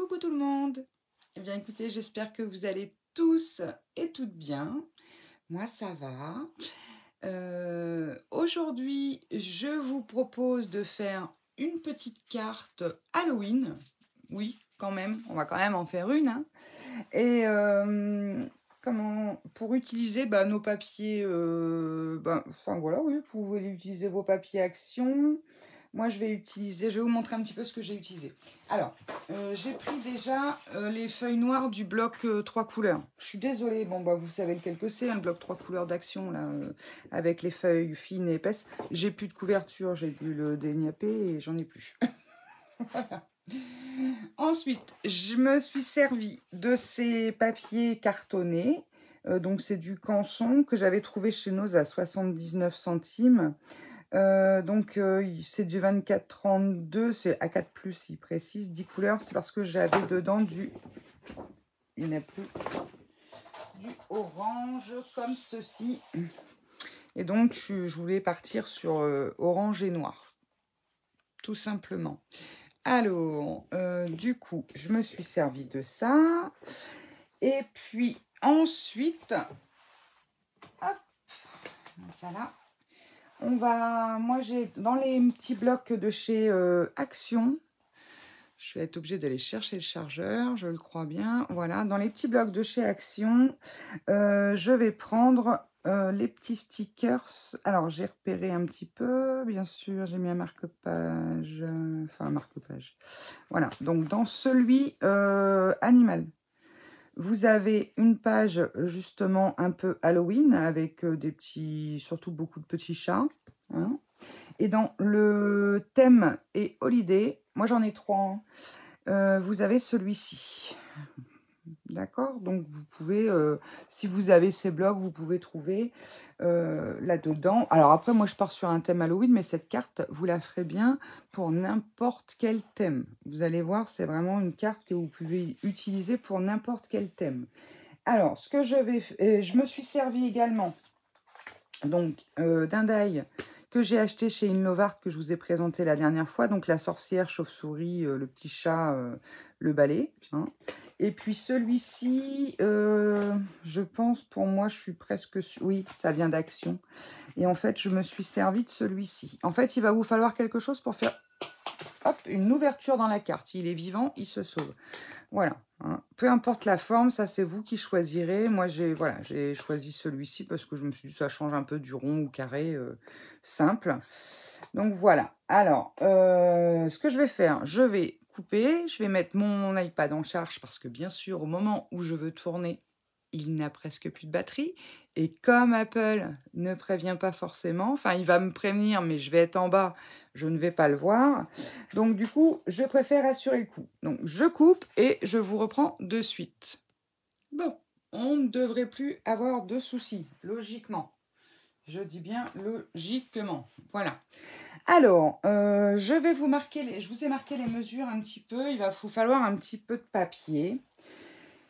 Coucou tout le monde. Eh bien écoutez, j'espère que vous allez tous et toutes bien. Moi ça va. Aujourd'hui, je vous propose de faire une petite carte Halloween. Oui, quand même, on va quand même en faire une, hein. Et pour utiliser nos papiers, enfin voilà, oui, vous pouvez utiliser vos papiers action. Moi, je vais vous montrer un petit peu ce que j'ai utilisé. Alors, j'ai pris déjà les feuilles noires du bloc 3 couleurs. Je suis désolée, bon, vous savez lequel que c'est, hein, le bloc 3 couleurs d'action, là, avec les feuilles fines et épaisses. J'ai plus de couverture, j'ai dû le déniapper et j'en ai plus. Ensuite, je me suis servi de ces papiers cartonnés. Donc, c'est du Canson que j'avais trouvé chez Noz à 79 centimes. C'est du 24-32, c'est A4+, il précise, 10 couleurs. C'est parce que j'avais dedans il n'y en a plus, du orange comme ceci. Et donc, je voulais partir sur orange et noir, tout simplement. Alors, du coup, je me suis servi de ça. Et puis, ensuite, hop, ça là. Moi j'ai dans les petits blocs de chez Action, je vais être obligée d'aller chercher le chargeur, je le crois bien. Voilà, dans les petits blocs de chez Action, je vais prendre les petits stickers. Alors j'ai repéré un petit peu, bien sûr, j'ai mis un marque-page, enfin un marque-page. Voilà, donc dans celui animal. Vous avez une page justement un peu Halloween avec surtout beaucoup de petits chats. Hein. Et dans le thème et holiday, moi j'en ai 3. Hein, vous avez celui-ci. D'accord? Donc vous pouvez, si vous avez ces blocs, vous pouvez trouver là-dedans. Alors après, moi je pars sur un thème Halloween, mais cette carte, vous la ferez bien pour n'importe quel thème. Vous allez voir, c'est vraiment une carte que vous pouvez utiliser pour n'importe quel thème. Alors, ce que je me suis servi également donc d'un die que j'ai acheté chez Inlovart, que je vous ai présenté la dernière fois. Donc la sorcière, chauve-souris, le petit chat, le balai. Hein. Et puis celui-ci, je pense, pour moi, je suis presque sûre. Oui, ça vient d'Action. Et en fait, je me suis servi de celui-ci. En fait, il va vous falloir quelque chose pour faire hop, une ouverture dans la carte. Il est vivant, il se sauve. Voilà. Hein. Peu importe la forme, ça c'est vous qui choisirez. Moi j'ai choisi celui-ci parce que je me suis dit ça change un peu du rond ou carré simple. Donc voilà. Alors, ce que je vais faire, je vais couper, je vais mettre mon iPad en charge parce que bien sûr, au moment où je veux tourner, il n'a presque plus de batterie. Et comme Apple ne prévient pas forcément, enfin il va me prévenir, mais je vais être en bas, je ne vais pas le voir. Donc du coup, je préfère assurer le coup. Donc je coupe et je vous reprends de suite. Bon, on ne devrait plus avoir de soucis, logiquement. Je dis bien logiquement. Voilà. Alors, je vous ai marqué les mesures un petit peu. Il va vous falloir un petit peu de papier.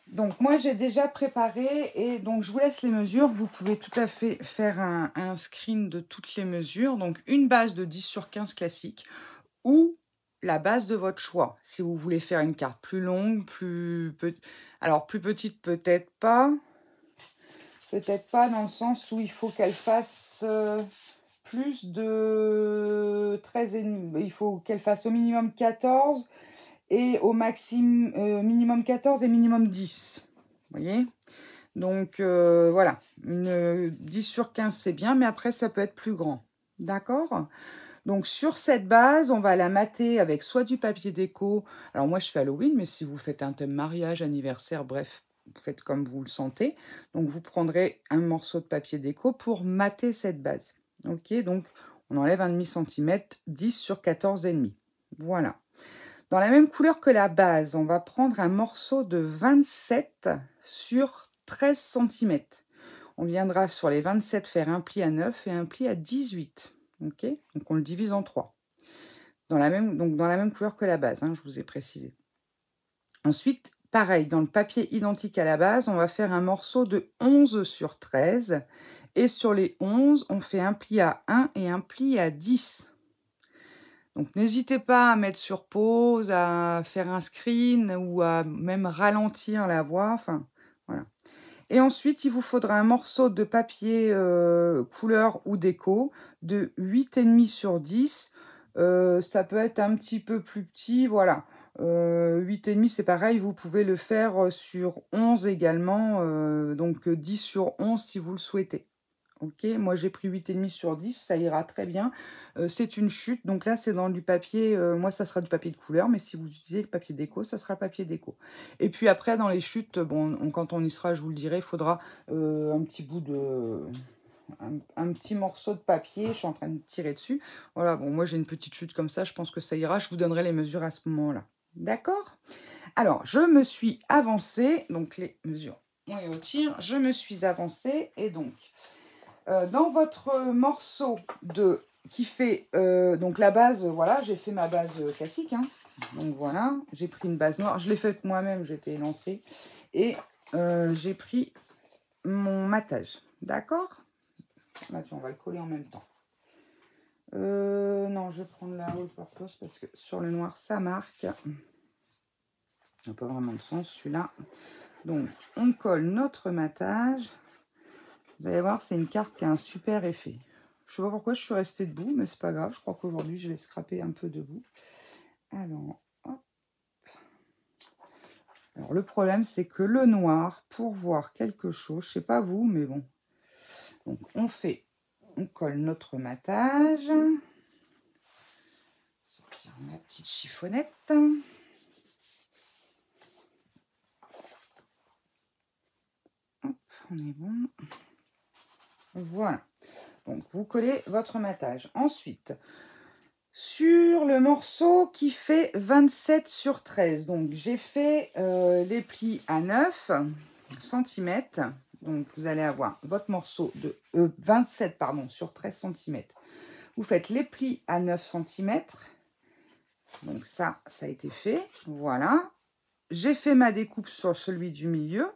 Donc moi j'ai déjà préparé et donc je vous laisse les mesures. Vous pouvez tout à fait faire un screen de toutes les mesures. Donc une base de 10/15 classique ou la base de votre choix. Si vous voulez faire une carte plus longue, alors plus petite peut-être pas. Peut-être pas dans le sens où il faut qu'elle fasse plus de 13,5. Il faut qu'elle fasse au minimum 14 et au maximum minimum 14 et minimum 10. Vous voyez? Donc voilà, une 10/15 c'est bien, mais après ça peut être plus grand. D'accord? Donc sur cette base, on va la mater avec soit du papier déco. Alors moi je fais Halloween, mais si vous faites un thème mariage, anniversaire, bref, vous faites comme vous le sentez. Donc vous prendrez un morceau de papier déco pour mater cette base. Ok, donc on enlève 1,5 cm, 10/14,5. Voilà. Dans la même couleur que la base, on va prendre un morceau de 27/13 cm. On viendra sur les 27 faire un pli à 9 et un pli à 18. Ok, donc on le divise en 3. Dans la même couleur que la base, hein, je vous ai précisé. Ensuite, pareil, dans le papier identique à la base, on va faire un morceau de 11/13. Et sur les 11, on fait un pli à 1 et un pli à 10. Donc, n'hésitez pas à mettre sur pause, à faire un screen ou à même ralentir la voix. Enfin, voilà. Et ensuite, il vous faudra un morceau de papier couleur ou déco de 8,5 sur 10. Ça peut être un petit peu plus petit, voilà. 8,5, c'est pareil, vous pouvez le faire sur 11 également. Donc 10 sur 11 si vous le souhaitez. Ok, moi j'ai pris 8,5 sur 10, ça ira très bien. C'est une chute, donc là c'est dans du papier, moi ça sera du papier de couleur, mais si vous utilisez le papier déco, ça sera le papier déco. Et puis après dans les chutes, bon, quand on y sera, je vous le dirai, il faudra un petit bout de... Un petit morceau de papier, je suis en train de tirer dessus. Voilà, bon, moi j'ai une petite chute comme ça, je pense que ça ira, je vous donnerai les mesures à ce moment-là. D'accord? Alors, je me suis avancée, donc les mesures, on les retire, je me suis avancée, et donc... dans votre morceau qui fait donc la base, voilà, j'ai fait ma base classique. Hein. Donc voilà, j'ai pris une base noire. Je l'ai faite moi-même, j'étais lancée. Et j'ai pris mon matage. D'accord? Bah, tiens, on va le coller en même temps. Non, je vais prendre la All Purpose parce que sur le noir, ça marque. Ça n'a pas vraiment de sens, celui-là. Donc, on colle notre matage. Vous allez voir, c'est une carte qui a un super effet. Je ne sais pas pourquoi je suis restée debout, mais c'est pas grave. Je crois qu'aujourd'hui, je vais scraper un peu debout. Alors, hop. Alors, le problème, c'est que le noir, pour voir quelque chose, je ne sais pas vous, mais bon. Donc, on colle notre matage. Sortir ma petite chiffonnette. Hop, on est bon. Voilà. Donc, vous collez votre matage. Ensuite, sur le morceau qui fait 27 sur 13, donc j'ai fait les plis à 9 cm. Donc, vous allez avoir votre morceau de 27 pardon, sur 13 cm. Vous faites les plis à 9 cm. Donc, ça a été fait. Voilà. J'ai fait ma découpe sur celui du milieu.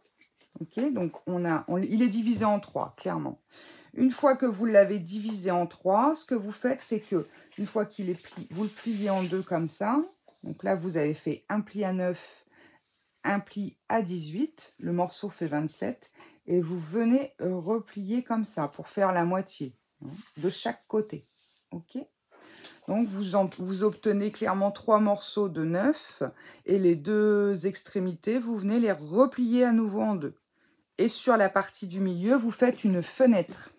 Ok, donc il est divisé en 3, clairement. Une fois que vous l'avez divisé en 3, ce que vous faites, c'est que une fois qu'il est plié, vous le pliez en 2 comme ça. Donc là, vous avez fait un pli à 9, un pli à 18. Le morceau fait 27. Et vous venez replier comme ça pour faire la moitié de chaque côté. Ok. Donc, vous obtenez clairement 3 morceaux de 9. Et les deux extrémités, vous venez les replier à nouveau en 2. Et sur la partie du milieu, vous faites une fenêtre.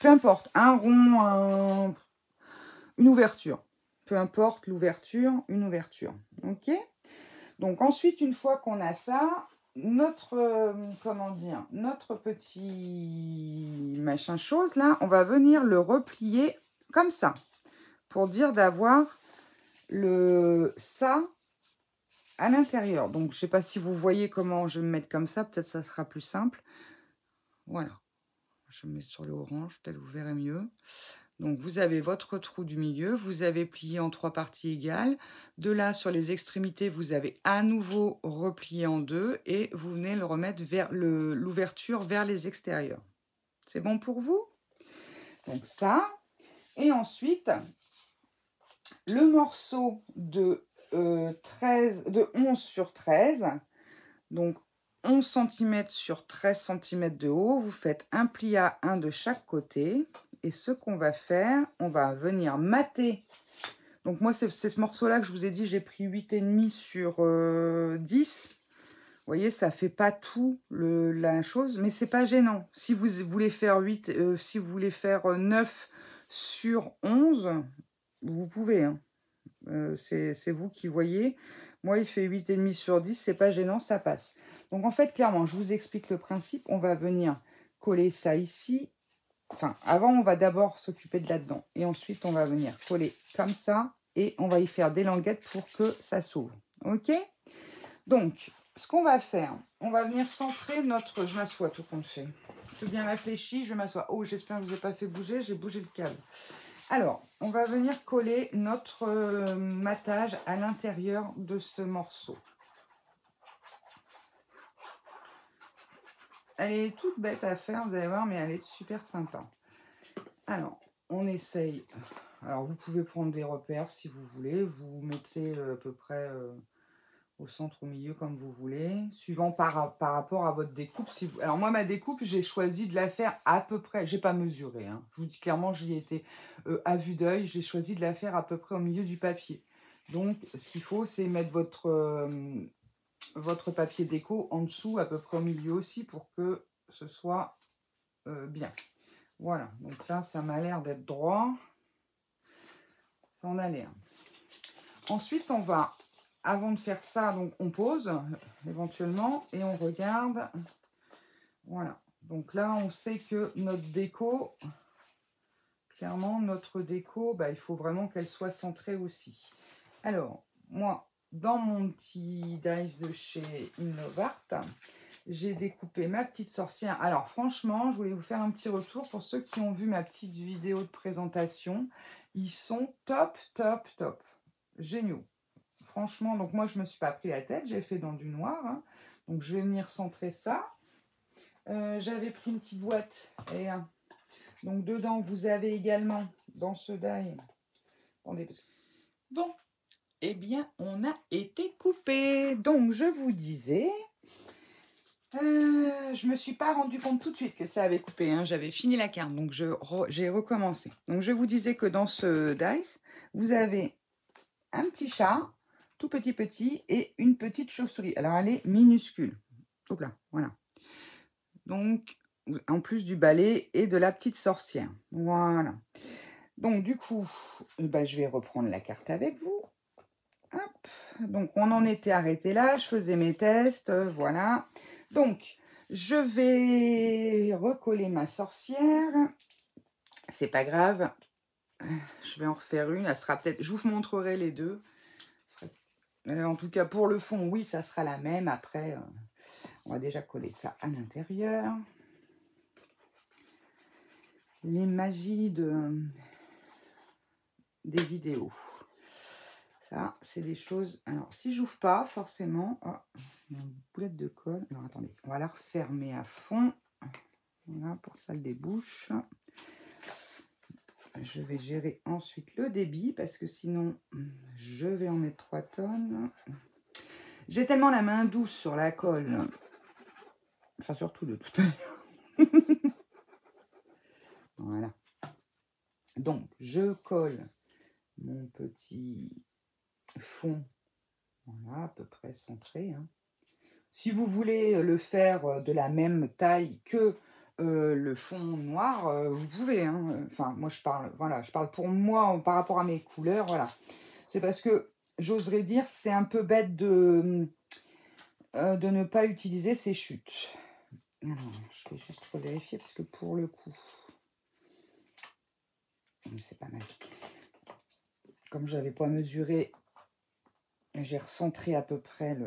Peu importe, un rond, une ouverture. Peu importe l'ouverture, une ouverture. Ok? Donc ensuite, une fois qu'on a ça, notre petit machin chose là, on va venir le replier comme ça. Pour dire d'avoir ça à l'intérieur. Donc je ne sais pas si vous voyez comment je vais me mettre comme ça. Peut-être ça sera plus simple. Voilà. Je me mets sur le orange, peut-être vous verrez mieux. Donc, vous avez votre trou du milieu, vous avez plié en 3 parties égales. De là, sur les extrémités, vous avez à nouveau replié en 2 et vous venez le remettre vers l'ouverture vers les extérieurs. C'est bon pour vous? Donc, ça. Et ensuite, le morceau de 11 sur 13, donc 11 cm sur 13 cm de haut, vous faites un pli à 1 de chaque côté. Et ce qu'on va faire, on va venir mater. Donc moi, c'est ce morceau-là que je vous ai dit, j'ai pris 8,5 sur 10. Vous voyez, ça ne fait pas tout la chose, mais c'est pas gênant. Si vous voulez faire 9 sur 11, vous pouvez. Hein. C'est vous qui voyez. Moi, il fait 8,5 sur 10, c'est pas gênant, ça passe. Donc en fait, clairement, je vous explique le principe. On va venir coller ça ici. Enfin, avant, on va d'abord s'occuper de là-dedans. Et ensuite, on va venir coller comme ça. Et on va y faire des languettes pour que ça s'ouvre. OK? Donc, ce qu'on va faire, on va venir centrer notre... Je m'assois tout compte fait. Je suis bien réfléchi, je m'assois. Oh, j'espère que je ne vous ai pas fait bouger. J'ai bougé le câble. Alors, on va venir coller notre matage à l'intérieur de ce morceau. Elle est toute bête à faire, vous allez voir, mais elle est super sympa. Alors, on essaye. Alors, vous pouvez prendre des repères si vous voulez. Vous mettez à peu près au centre, au milieu, comme vous voulez. Suivant par rapport à votre découpe. Si vous... Alors, moi, ma découpe, j'ai choisi de la faire à peu près... J'ai pas mesuré. Hein. Je vous dis clairement, j'y ai été à vue d'œil. J'ai choisi de la faire à peu près au milieu du papier. Donc, ce qu'il faut, c'est mettre votre papier déco en dessous, à peu près au milieu aussi, pour que ce soit bien. Voilà. Donc là, ça m'a l'air d'être droit. Ça en a l'air. Ensuite, on va, avant de faire ça, donc on pose éventuellement et on regarde. Voilà. Donc là, on sait que notre déco, clairement, notre déco, bah, il faut vraiment qu'elle soit centrée aussi. Alors, moi, dans mon petit dice de chez Innovart, j'ai découpé ma petite sorcière. Alors, franchement, je voulais vous faire un petit retour pour ceux qui ont vu ma petite vidéo de présentation. Ils sont top, top, top. Géniaux. Franchement, donc moi, je ne me suis pas pris la tête. J'ai fait dans du noir. Hein. Donc, je vais venir centrer ça. J'avais pris une petite boîte. Et, donc, dedans, vous avez également, dans ce die... Attendez, parce que... Bon, eh bien, on a été coupé. Donc, je vous disais... je ne me suis pas rendu compte tout de suite que ça avait coupé. Hein. J'avais fini la carte, donc j'ai recommencé. Donc, je vous disais que dans ce dice, vous avez un petit chat, tout petit, et une petite chauve-souris. Alors, elle est minuscule. Hop là, voilà. Donc, en plus du balai et de la petite sorcière. Voilà. Donc, du coup, bah, je vais reprendre la carte avec vous. Hop. Donc, on en était arrêté là. Je faisais mes tests. Voilà. Donc, je vais recoller ma sorcière. C'est pas grave. Je vais en refaire une. Elle sera peut-être... Je vous montrerai les deux. En tout cas, pour le fond, oui, ça sera la même. Après, on va déjà coller ça à l'intérieur. Les magies des vidéos. Ça, c'est des choses... Alors, si j'ouvre pas, forcément... Oh, il y a une boulette de colle. Alors, attendez. On va la refermer à fond. Voilà, pour que ça le débouche. Je vais gérer ensuite le débit, parce que sinon, je vais en mettre 3 tonnes. J'ai tellement la main douce sur la colle. Enfin, surtout de toute manière. Voilà. Donc, je colle mon petit fond, voilà, à peu près centré. Hein. Si vous voulez le faire de la même taille que le fond noir, vous pouvez. Hein. Enfin, moi, je parle, voilà, je parle pour moi par rapport à mes couleurs. Voilà. C'est parce que, j'oserais dire, c'est un peu bête de ne pas utiliser ces chutes. Alors, je vais juste revérifier parce que pour le coup, c'est pas magique. Comme je n'avais pas mesuré, j'ai recentré à peu près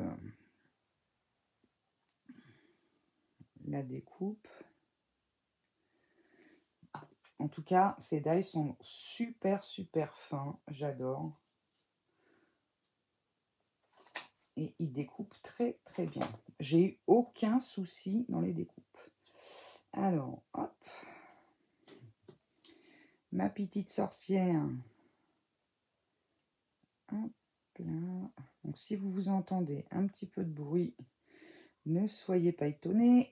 la découpe. En tout cas, ces dies sont super, super fins. J'adore. Et ils découpent très, très bien. J'ai eu aucun souci dans les découpes. Alors, hop. Ma petite sorcière. Hop là. Donc, si vous vous entendez un petit peu de bruit, ne soyez pas étonnés.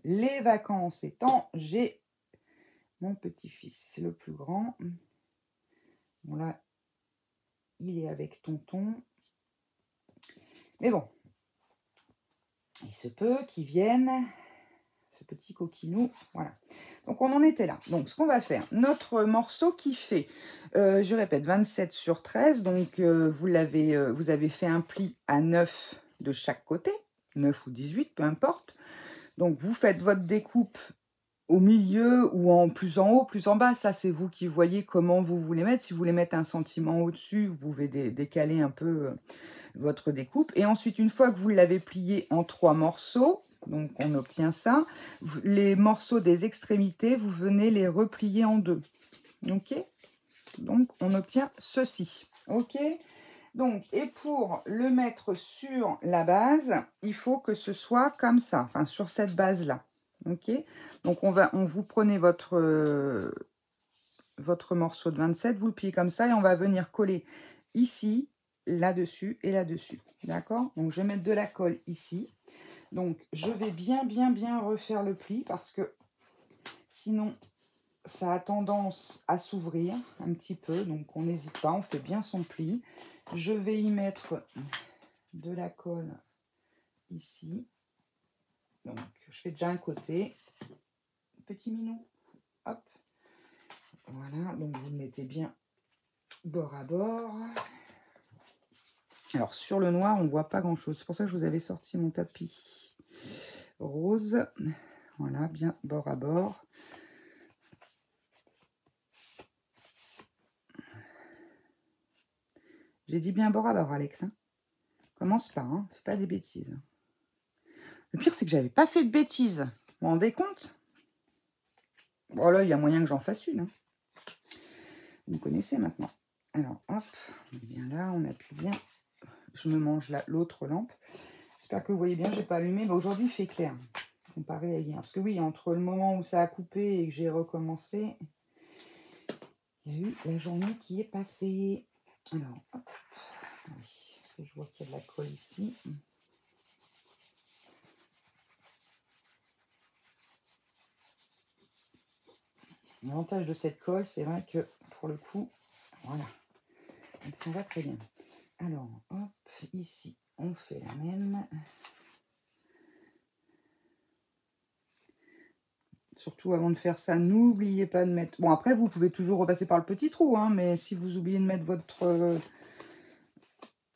Les vacances étant, j'ai mon petit-fils, le plus grand. Bon, là, il est avec tonton. Mais bon, il se peut qu'il vienne, ce petit coquinou. Voilà. Donc, on en était là. Donc, ce qu'on va faire, notre morceau qui fait, je répète, 27 sur 13. Donc, vous avez fait un pli à 9 de chaque côté. 9 ou 18, peu importe. Donc, vous faites votre découpe au milieu ou en plus en haut, plus en bas. Ça, c'est vous qui voyez comment vous voulez mettre. Si vous voulez mettre un centime au-dessus, vous pouvez décaler un peu votre découpe. Et ensuite, une fois que vous l'avez plié en 3 morceaux, donc on obtient ça, les morceaux des extrémités, vous venez les replier en 2. Ok? Donc, on obtient ceci. Ok? Donc, et pour le mettre sur la base, il faut que ce soit comme ça, enfin sur cette base-là. Ok? Donc, vous prenez votre votre morceau de 27, vous le pliez comme ça et on va venir coller ici, là-dessus et là-dessus. D'accord? Donc, je vais mettre de la colle ici. Donc, je vais bien refaire le pli parce que sinon, ça a tendance à s'ouvrir un petit peu. Donc, on n'hésite pas, on fait bien son pli. Je vais y mettre de la colle ici. Donc, je fais déjà un côté. Petit minou. Hop. Voilà, donc vous le mettez bien bord à bord. Alors, sur le noir, on ne voit pas grand-chose. C'est pour ça que je vous avais sorti mon tapis rose. Voilà, bien bord à bord. J'ai dit bien bord à bord, Alex. Hein. Commence pas, hein. Fais pas des bêtises. Le pire, c'est que j'avais pas fait de bêtises. Vous vous rendez compte? Bon, là, il y a moyen que j'en fasse une. Hein. Vous connaissez maintenant. Alors, hop, on est bien là, on appuie bien. Je me mange l'autre lampe. J'espère que vous voyez bien, je n'ai pas allumé. Bah, aujourd'hui, il fait clair, comparé à hier. Parce que oui, entre le moment où ça a coupé et que j'ai recommencé, il y a eu la journée qui est passée. Alors, hop. Oui, je vois qu'il y a de la colle ici. L'avantage de cette colle, c'est vrai que pour le coup, voilà, elle s'en va très bien. Alors, hop, ici, on fait la même. Surtout avant de faire ça, n'oubliez pas de mettre... Bon, après, vous pouvez toujours repasser par le petit trou, hein, mais si vous oubliez de mettre votre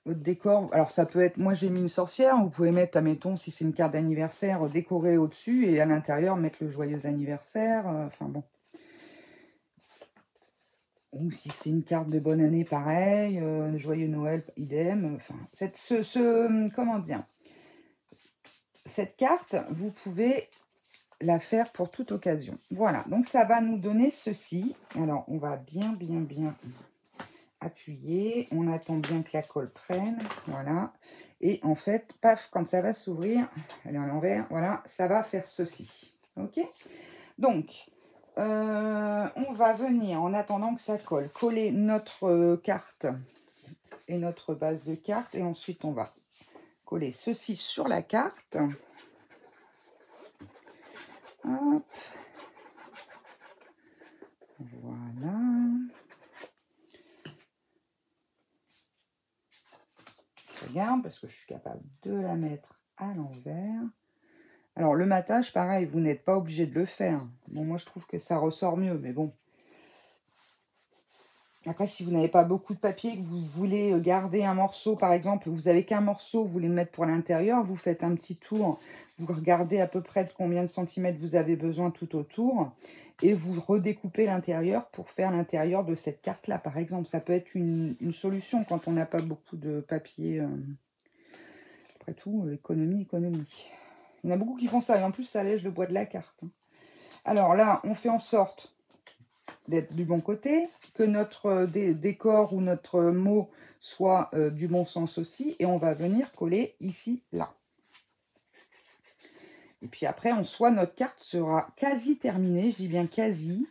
décor... Alors, ça peut être... Moi, j'ai mis une sorcière. Vous pouvez mettre, admettons, si c'est une carte d'anniversaire, décorée au-dessus et à l'intérieur, mettre le joyeux anniversaire. Enfin, bon. Ou si c'est une carte de bonne année, pareil. Joyeux Noël, idem. Enfin, comment dire? Cette carte, vous pouvez la faire pour toute occasion. Voilà, donc ça va nous donner ceci. Alors, on va bien appuyer. On attend bien que la colle prenne. Voilà. Et en fait, paf, quand ça va s'ouvrir, elle est à l'envers, voilà, ça va faire ceci. OK? Donc, on va venir, en attendant que ça colle, coller notre carte et notre base de carte. Et ensuite, on va coller ceci sur la carte. Hop. Voilà. Je regarde parce que je suis capable de la mettre à l'envers. Alors, le matage, pareil, vous n'êtes pas obligé de le faire. Bon, moi, je trouve que ça ressort mieux, mais bon. Après, si vous n'avez pas beaucoup de papier, que vous voulez garder un morceau, par exemple, vous n'avez qu'un morceau, vous voulez le mettre pour l'intérieur, vous faites un petit tour, vous regardez à peu près de combien de centimètres vous avez besoin tout autour, et vous redécoupez l'intérieur pour faire l'intérieur de cette carte-là, par exemple. Ça peut être une solution quand on n'a pas beaucoup de papier. Après tout, économie. Il y en a beaucoup qui font ça, et en plus, ça allège le bois de la carte. Alors là, on fait en sorte d'être du bon côté, que notre décor ou notre mot soit du bon sens aussi, et on va venir coller ici, là. Et puis après, en soi, notre carte sera quasi terminée, je dis bien quasi.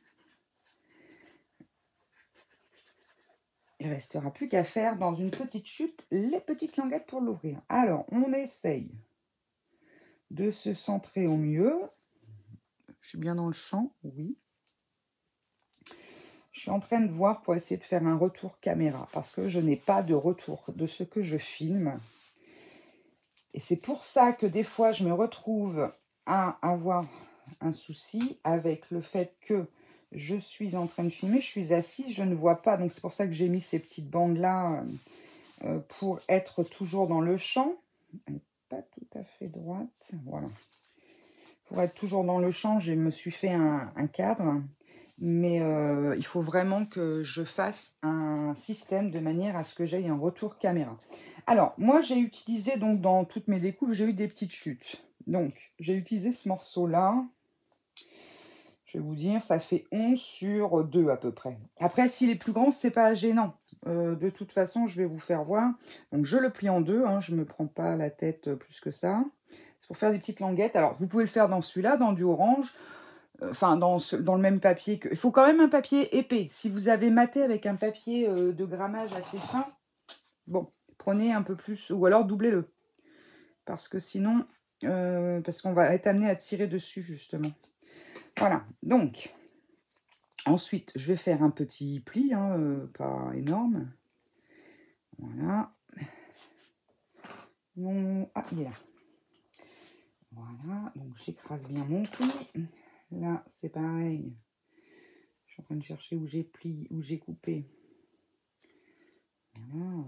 Il ne restera plus qu'à faire dans une petite chute les petites languettes pour l'ouvrir. Alors, on essaye de se centrer au mieux. Je suis bien dans le champ, oui. Je suis en train de voir pour essayer de faire un retour caméra parce que je n'ai pas de retour de ce que je filme. Et c'est pour ça que des fois, je me retrouve à avoir un souci avec le fait que je suis en train de filmer. Je suis assise, je ne vois pas. Donc, c'est pour ça que j'ai mis ces petites bandes-là pour être toujours dans le champ. Elle n'est pas tout à fait droite. Voilà. Pour être toujours dans le champ, je me suis fait un cadre. Mais il faut vraiment que je fasse un système de manière à ce que j'aie un retour caméra. Alors, moi, j'ai utilisé, donc, dans toutes mes découpes, j'ai eu des petites chutes. Donc, j'ai utilisé ce morceau-là. Je vais vous dire, ça fait 11 sur 2 à peu près. Après, s'il est plus grand, c'est pas gênant. De toute façon, je vais vous faire voir. Donc, je le plie en deux. Hein, je ne me prends pas la tête plus que ça. C'est pour faire des petites languettes. Alors, vous pouvez le faire dans celui-là, dans du orange. Enfin, dans le même papier. Il faut quand même un papier épais. Si vous avez maté avec un papier de grammage assez fin, bon, prenez un peu plus, ou alors doublez-le. Parce que sinon, parce qu'on va être amené à tirer dessus, justement. Voilà, donc, ensuite, je vais faire un petit pli, hein, pas énorme. Voilà. Ah, il est là. Voilà, donc j'écrase bien mon pli. Là, c'est pareil. Je suis en train de chercher où j'ai plié, où j'ai coupé. Voilà.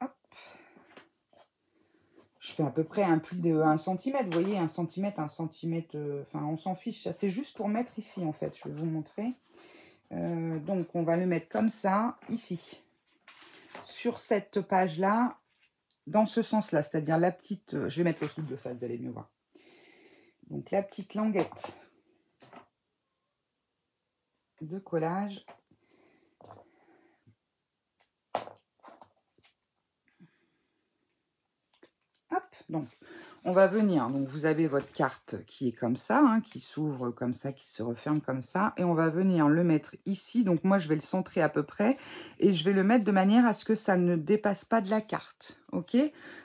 Hop. Je fais à peu près un pli de 1 cm. Vous voyez, 1 cm, 1 cm. Enfin, on s'en fiche. C'est juste pour mettre ici, en fait. Je vais vous montrer. Donc, on va le mettre comme ça, ici. Sur cette page-là, dans ce sens-là. C'est-à-dire la petite... je vais mettre le sous de face, vous allez mieux voir. Donc, la petite languette de collage. Hop, donc on va venir, donc vous avez votre carte qui est comme ça, hein, qui s'ouvre comme ça, qui se referme comme ça, et on va venir le mettre ici. Donc moi je vais le centrer à peu près, et je vais le mettre de manière à ce que ça ne dépasse pas de la carte, ok?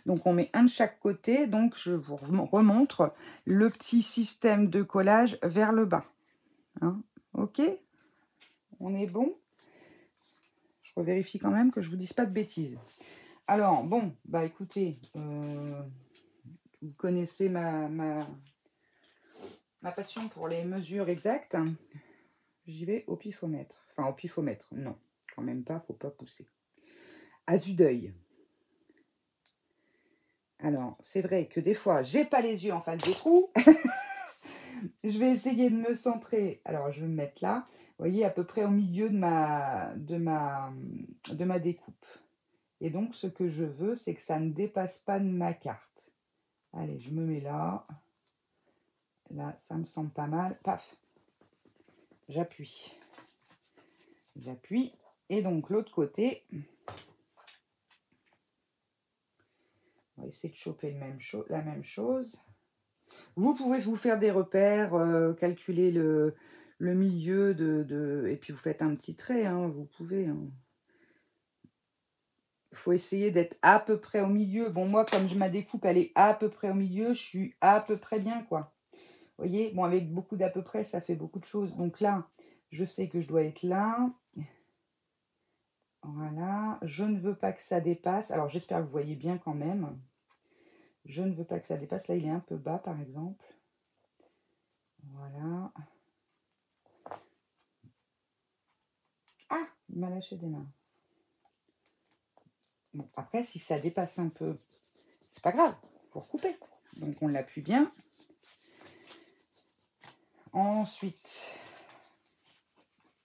Donc on met un de chaque côté, donc je vous remontre le petit système de collage vers le bas, hein, ok? On est bon? Je revérifie quand même que je vous dise pas de bêtises. Alors, bon, bah écoutez, vous connaissez ma passion pour les mesures exactes. J'y vais au pifomètre. Enfin, au pifomètre, non, quand même pas, faut pas pousser. À vue d'œil. Alors, c'est vrai que des fois, j'ai pas les yeux en face des trous. Je vais essayer de me centrer. Alors, je vais me mettre là. Vous voyez, à peu près au milieu de ma découpe. Et donc, ce que je veux, c'est que ça ne dépasse pas de ma carte. Allez, je me mets là. Là, ça me semble pas mal. Paf. J'appuie. J'appuie. Et donc, l'autre côté, on va essayer de choper la même chose. Vous pouvez vous faire des repères, calculer le milieu et puis vous faites un petit trait, hein, vous pouvez. Hein. Il faut essayer d'être à peu près au milieu. Bon, moi, comme ma découpe, elle est à peu près au milieu, je suis à peu près bien, quoi. Vous voyez, bon, avec beaucoup d'à peu près, ça fait beaucoup de choses. Donc là, je sais que je dois être là. Voilà. Je ne veux pas que ça dépasse. Alors, j'espère que vous voyez bien quand même. Je ne veux pas que ça dépasse. Là, il est un peu bas, par exemple. Voilà. Ah, il m'a lâché des mains. Bon, après, si ça dépasse un peu, c'est pas grave, pour couper. Donc, on l'appuie bien. Ensuite,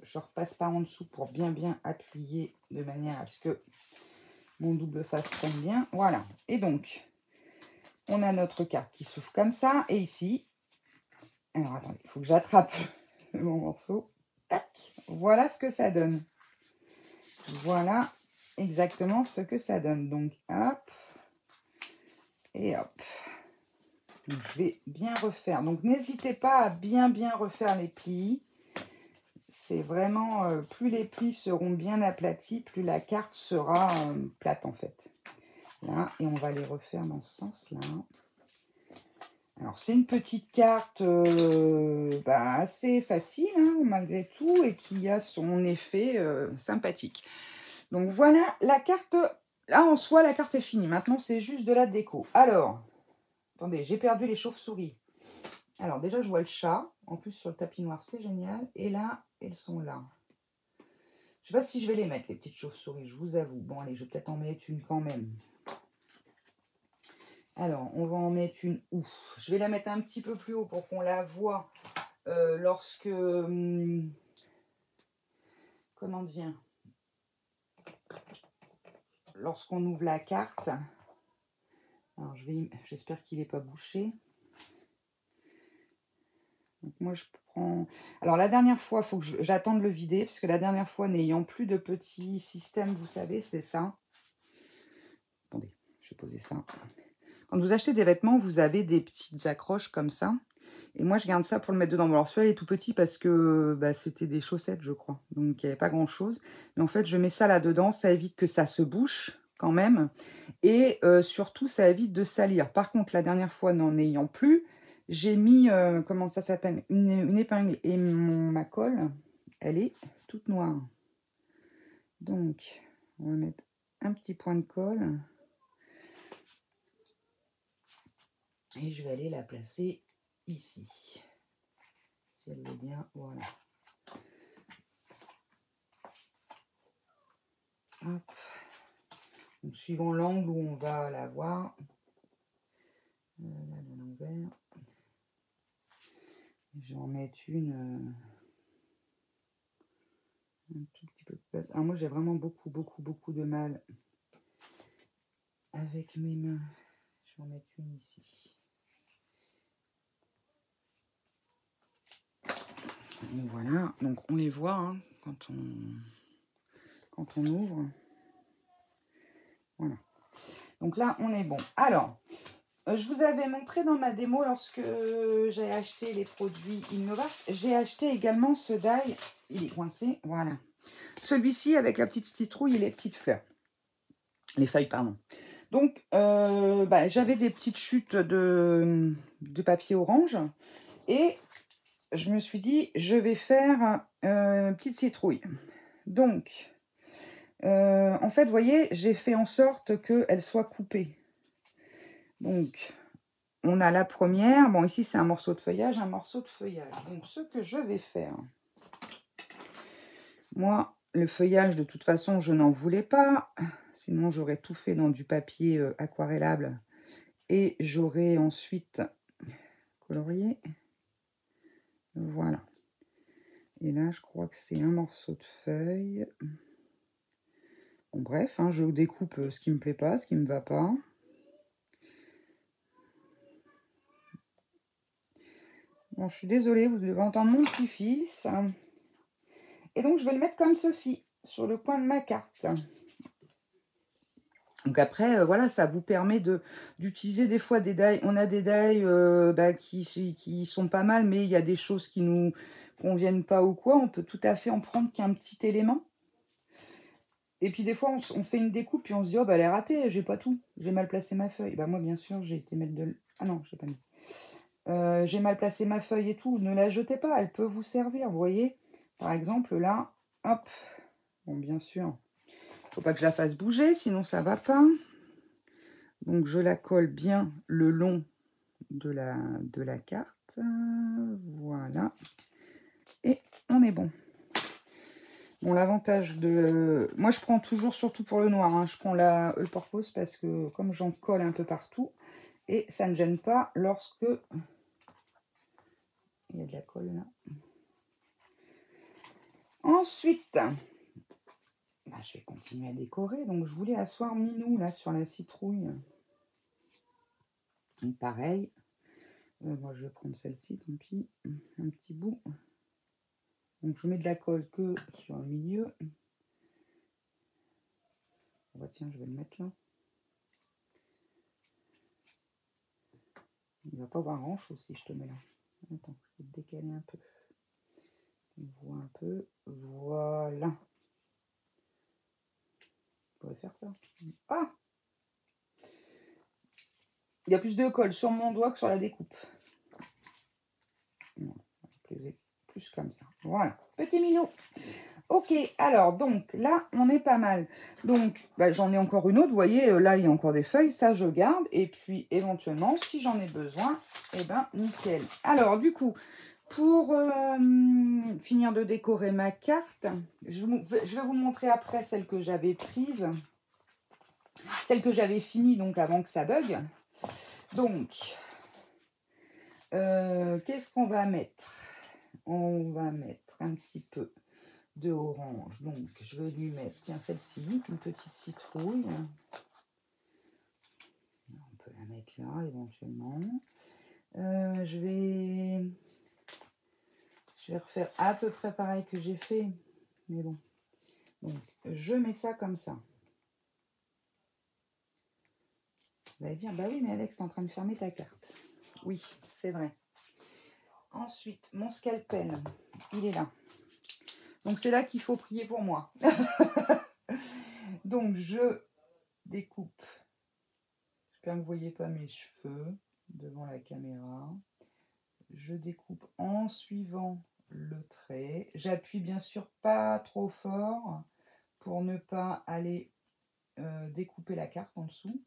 je repasse par en dessous pour bien appuyer de manière à ce que mon double face prenne bien. Voilà. Et donc, on a notre carte qui s'ouvre comme ça. Et ici, alors attendez, il faut que j'attrape mon morceau. Tac. Voilà ce que ça donne. Voilà exactement ce que ça donne. Donc, hop. Et hop. Donc, je vais bien refaire. Donc, n'hésitez pas à bien refaire les plis. C'est vraiment, plus les plis seront bien aplatis, plus la carte sera plate, en fait. Là, et on va les refaire dans ce sens-là. Alors, c'est une petite carte assez facile, hein, malgré tout, et qui a son effet sympathique. Donc, voilà, la carte, là, en soi, la carte est finie. Maintenant, c'est juste de la déco. Alors, attendez, j'ai perdu les chauves-souris. Alors, déjà, je vois le chat. En plus, sur le tapis noir, c'est génial. Et là, elles sont là. Je ne sais pas si je vais les mettre, les petites chauves-souris, je vous avoue. Bon, allez, je vais peut-être en mettre une quand même. Alors, on va en mettre une où? Je vais la mettre un petit peu plus haut pour qu'on la voit lorsque... comment dire? Lorsqu'on ouvre la carte. Alors, j'espère qu'il n'est pas bouché. Donc, moi, je prends... Alors, la dernière fois, il faut que j'attende le vider, parce que la dernière fois, n'ayant plus de petits systèmes, vous savez, c'est ça. Attendez, je vais poser ça. Quand vous achetez des vêtements, vous avez des petites accroches comme ça. Et moi, je garde ça pour le mettre dedans. Bon, alors, celui-là est tout petit parce que bah, c'était des chaussettes, je crois. Donc, il n'y avait pas grand-chose. Mais en fait, je mets ça là-dedans. Ça évite que ça se bouche quand même. Et surtout, ça évite de salir. Par contre, la dernière fois, n'en ayant plus, j'ai mis, comment ça s'appelle, une épingle. Et ma colle, elle est toute noire. Donc, on va mettre un petit point de colle. Et je vais aller la placer ici. Si elle veut bien, voilà. Hop. Donc, suivant l'angle où on va la voir. Là, de l'envers. Je vais en mettre une un tout petit peu de place. Alors moi, j'ai vraiment beaucoup de mal avec mes mains. Je vais en mettre une ici. Donc voilà, donc on les voit hein, quand on ouvre. Voilà. Donc là, on est bon. Alors, je vous avais montré dans ma démo lorsque j'ai acheté les produits Innova. J'ai acheté également ce die. Il est coincé, voilà. Celui-ci avec la petite citrouille et les petites fleurs. Les feuilles, pardon. Donc, j'avais des petites chutes de papier orange. Et je me suis dit, je vais faire une petite citrouille. Donc, en fait, vous voyez, j'ai fait en sorte qu'elle soit coupée. Donc, on a la première. Bon, ici, c'est un morceau de feuillage, un morceau de feuillage. Donc, ce que je vais faire, moi, le feuillage, de toute façon, je n'en voulais pas. Sinon, j'aurais tout fait dans du papier aquarellable. Et j'aurais ensuite colorié. Voilà. Et là, je crois que c'est un morceau de feuille. Bon, bref, hein, je découpe ce qui me plaît pas, ce qui me va pas. Bon, je suis désolée, vous devez entendre mon petit-fils. Et donc, je vais le mettre comme ceci, sur le coin de ma carte. Donc après, voilà, ça vous permet d'utiliser des fois des die. On a des die qui sont pas mal, mais il y a des choses qui nous conviennent pas ou quoi. On peut tout à fait en prendre qu'un petit élément. Et puis des fois, on fait une découpe, puis on se dit, oh, bah, elle est ratée, j'ai pas tout. J'ai mal placé ma feuille. Bah, moi, bien sûr, j'ai été mettre de... Ah non, j'ai pas mis. J'ai mal placé ma feuille et tout. Ne la jetez pas, elle peut vous servir, vous voyez. Par exemple, là, hop. Bon, bien sûr, faut pas que je la fasse bouger, sinon ça va pas. Donc, je la colle bien le long de la carte. Voilà. Et on est bon. Bon, l'avantage de... Moi, je prends toujours, surtout pour le noir, hein, je prends la All Purpose parce que comme j'en colle un peu partout, et ça ne gêne pas lorsque... Il y a de la colle là. Ensuite, je vais continuer à décorer. Donc, je voulais asseoir Minou là sur la citrouille. Donc, pareil. Moi, je vais prendre celle-ci, tant pis. Un petit bout. Donc, je mets de la colle que sur le milieu. Oh, tiens, je vais le mettre là. Il ne va pas avoir grand-chose si je te mets là. Attends, je vais te décaler un peu. On voit un peu. Voilà. Je pourrais faire ça. Ah! Il y a plus de colle sur mon doigt que sur la découpe. Non, plus comme ça. Voilà. Petit minou. Ok, alors, donc, là, on est pas mal. Donc, j'en ai encore une autre. Vous voyez, là, il y a encore des feuilles. Ça, je garde. Et puis, éventuellement, si j'en ai besoin, eh ben, nickel. Alors, du coup, pour finir de décorer ma carte, je vais vous montrer après celle que j'avais prise. Celle que j'avais finie, donc, avant que ça bug. Donc, qu'est-ce qu'on va mettre? On va mettre un petit peu de orange. Donc, je vais lui mettre, tiens, celle-ci, une petite citrouille. On peut la mettre là, éventuellement. Je vais refaire à peu près pareil que j'ai fait. Mais bon. Donc, je mets ça comme ça. Vous allez dire, bah oui, mais Alex, t'es en train de fermer ta carte. Oui, c'est vrai. Ensuite, mon scalpel, il est là. Donc, c'est là qu'il faut prier pour moi. Donc, je découpe. J'espère que vous ne voyez pas mes cheveux devant la caméra. Je découpe en suivant le trait. J'appuie bien sûr pas trop fort pour ne pas aller découper la carte en dessous.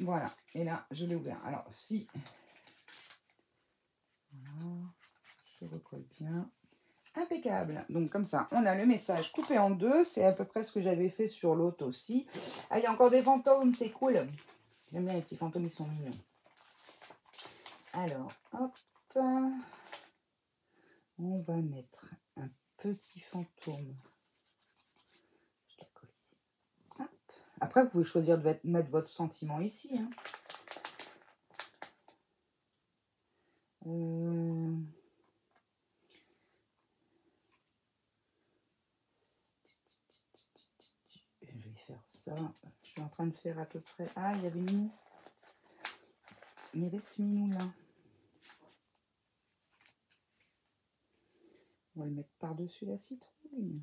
Voilà, et là, je l'ai ouvert. Alors, si... Voilà, je recolle bien. Impeccable. Donc, comme ça, on a le message coupé en deux. C'est à peu près ce que j'avais fait sur l'autre aussi. Ah, il y a encore des fantômes, c'est cool. J'aime bien les petits fantômes, ils sont mignons. Alors, hop. On va mettre un petit fantôme. Je la colle ici. Hop. Après, vous pouvez choisir de mettre votre sentiment ici. Hein. Je vais faire ça. Je suis en train de faire à peu près... Ah, il y avait Minou. Il y avait ce Minou là. On va le mettre par-dessus la citrouille.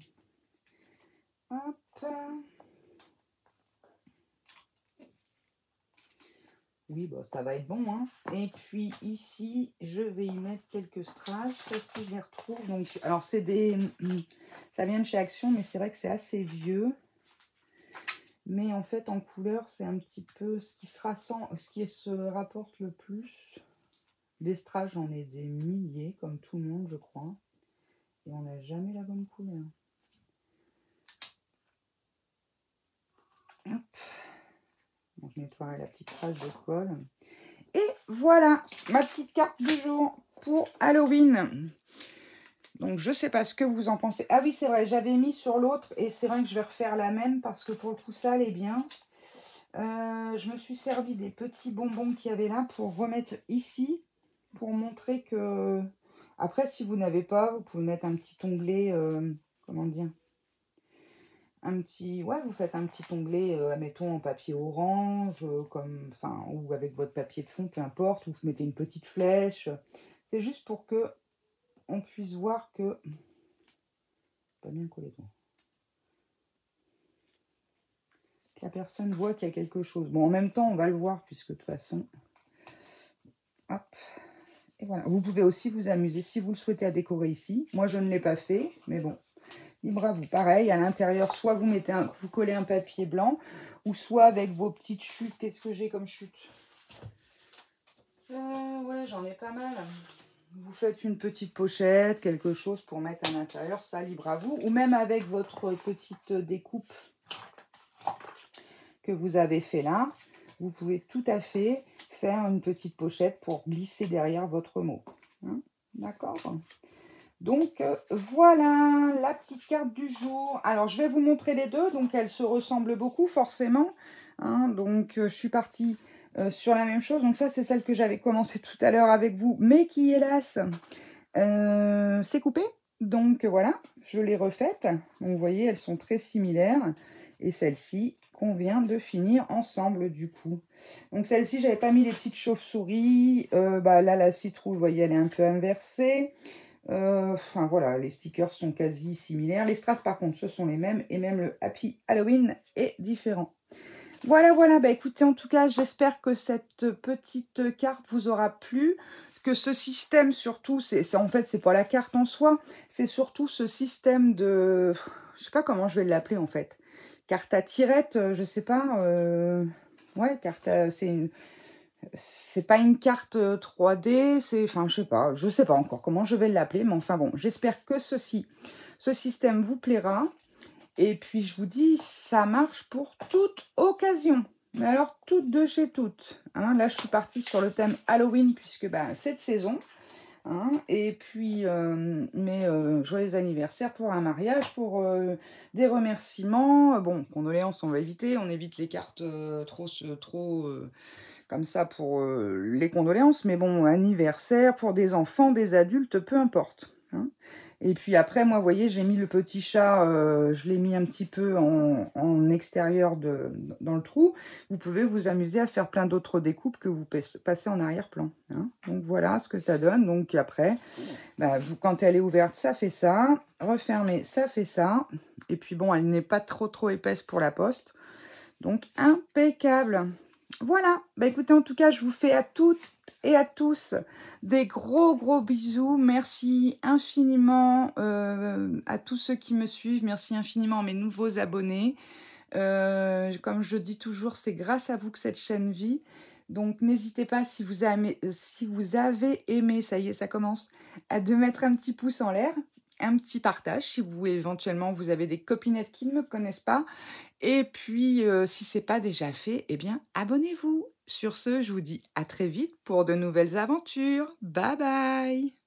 Hop. Oui, bah, ça va être bon. Hein. Et puis ici, je vais y mettre quelques strass si je les retrouve. Donc, alors, c'est des... Ça vient de chez Action, mais c'est vrai que c'est assez vieux. Mais en fait, en couleur, c'est un petit peu ce qui se rapporte le plus. Des strass, j'en ai des milliers, comme tout le monde, je crois. Et on n'a jamais la bonne couleur. Hop. Bon, je nettoie la petite trace de colle. Et voilà, ma petite carte du jour pour Halloween. Donc, je ne sais pas ce que vous en pensez. Ah oui, c'est vrai, j'avais mis sur l'autre. Et c'est vrai que je vais refaire la même parce que pour le coup, ça allait bien. Je me suis servi des petits bonbons qu'il y avait là pour remettre ici. Pour montrer que... Après, si vous n'avez pas, vous pouvez mettre un petit onglet... comment dire, un petit, ouais, vous faites un petit onglet, admettons en papier orange, comme, enfin, ou avec votre papier de fond, peu importe, ou vous mettez une petite flèche. C'est juste pour que on puisse voir que, pas bien collé toi, que la personne voit qu'il y a quelque chose. Bon, en même temps, on va le voir puisque de toute façon, hop, et voilà. Vous pouvez aussi vous amuser si vous le souhaitez à décorer ici. Moi, je ne l'ai pas fait, mais bon. Libre à vous. Pareil, à l'intérieur, soit vous mettez vous collez un papier blanc, ou soit avec vos petites chutes. Qu'est-ce que j'ai comme chute? Ouais, j'en ai pas mal. Vous faites une petite pochette, quelque chose pour mettre à l'intérieur, ça, libre à vous. Ou même avec votre petite découpe que vous avez fait là, vous pouvez tout à fait faire une petite pochette pour glisser derrière votre mot. Hein, d'accord? Donc, voilà la petite carte du jour. Alors, je vais vous montrer les deux. Donc, elles se ressemblent beaucoup, forcément. Hein, donc, je suis partie sur la même chose. Donc, ça, c'est celle que j'avais commencé tout à l'heure avec vous. Mais qui, hélas, s'est coupée. Donc, voilà, je l'ai refaite. Donc, vous voyez, elles sont très similaires. Et celle-ci qu'on vient de finir ensemble, du coup. Donc, celle-ci, j'avais pas mis les petites chauves-souris. Là, la citrouille, vous voyez, elle est un peu inversée. Enfin voilà, les stickers sont quasi similaires. Les strass par contre ce sont les mêmes et même le Happy Halloween est différent. Voilà, voilà, bah écoutez, en tout cas j'espère que cette petite carte vous aura plu, que ce système surtout, en fait c'est pas la carte en soi, c'est surtout ce système de, je sais pas comment je vais l'appeler en fait, carte à tirette, je sais pas, ouais, c'est pas une carte 3D, enfin je sais pas encore comment je vais l'appeler, mais enfin bon, j'espère que ce système vous plaira. Et puis je vous dis, ça marche pour toute occasion. Mais alors toutes de chez toutes. Hein, là je suis partie sur le thème Halloween puisque c'est de saison. Hein, et puis joyeux anniversaire pour un mariage, pour des remerciements. Bon, condoléances, on va éviter. On évite les cartes trop comme ça pour les condoléances, mais bon, anniversaire, pour des enfants, des adultes, peu importe. Hein. Et puis après, moi, vous voyez, j'ai mis le petit chat, je l'ai mis un petit peu en extérieur dans le trou. Vous pouvez vous amuser à faire plein d'autres découpes que vous passez en arrière-plan. Hein. Donc voilà ce que ça donne. Donc après, bah, quand elle est ouverte, ça fait ça. Refermée, ça fait ça. Et puis bon, elle n'est pas trop épaisse pour la poste. Donc impeccable. Voilà, bah écoutez, en tout cas, je vous fais à toutes et à tous des gros bisous. Merci infiniment à tous ceux qui me suivent. Merci infiniment à mes nouveaux abonnés. Comme je dis toujours, c'est grâce à vous que cette chaîne vit. Donc n'hésitez pas, si vous avez aimé, ça y est, ça commence, de mettre un petit pouce en l'air, un petit partage, si vous éventuellement vous avez des copinettes qui ne me connaissent pas. Et puis, si ce n'est pas déjà fait, eh bien, abonnez-vous. Sur ce, je vous dis à très vite pour de nouvelles aventures. Bye bye!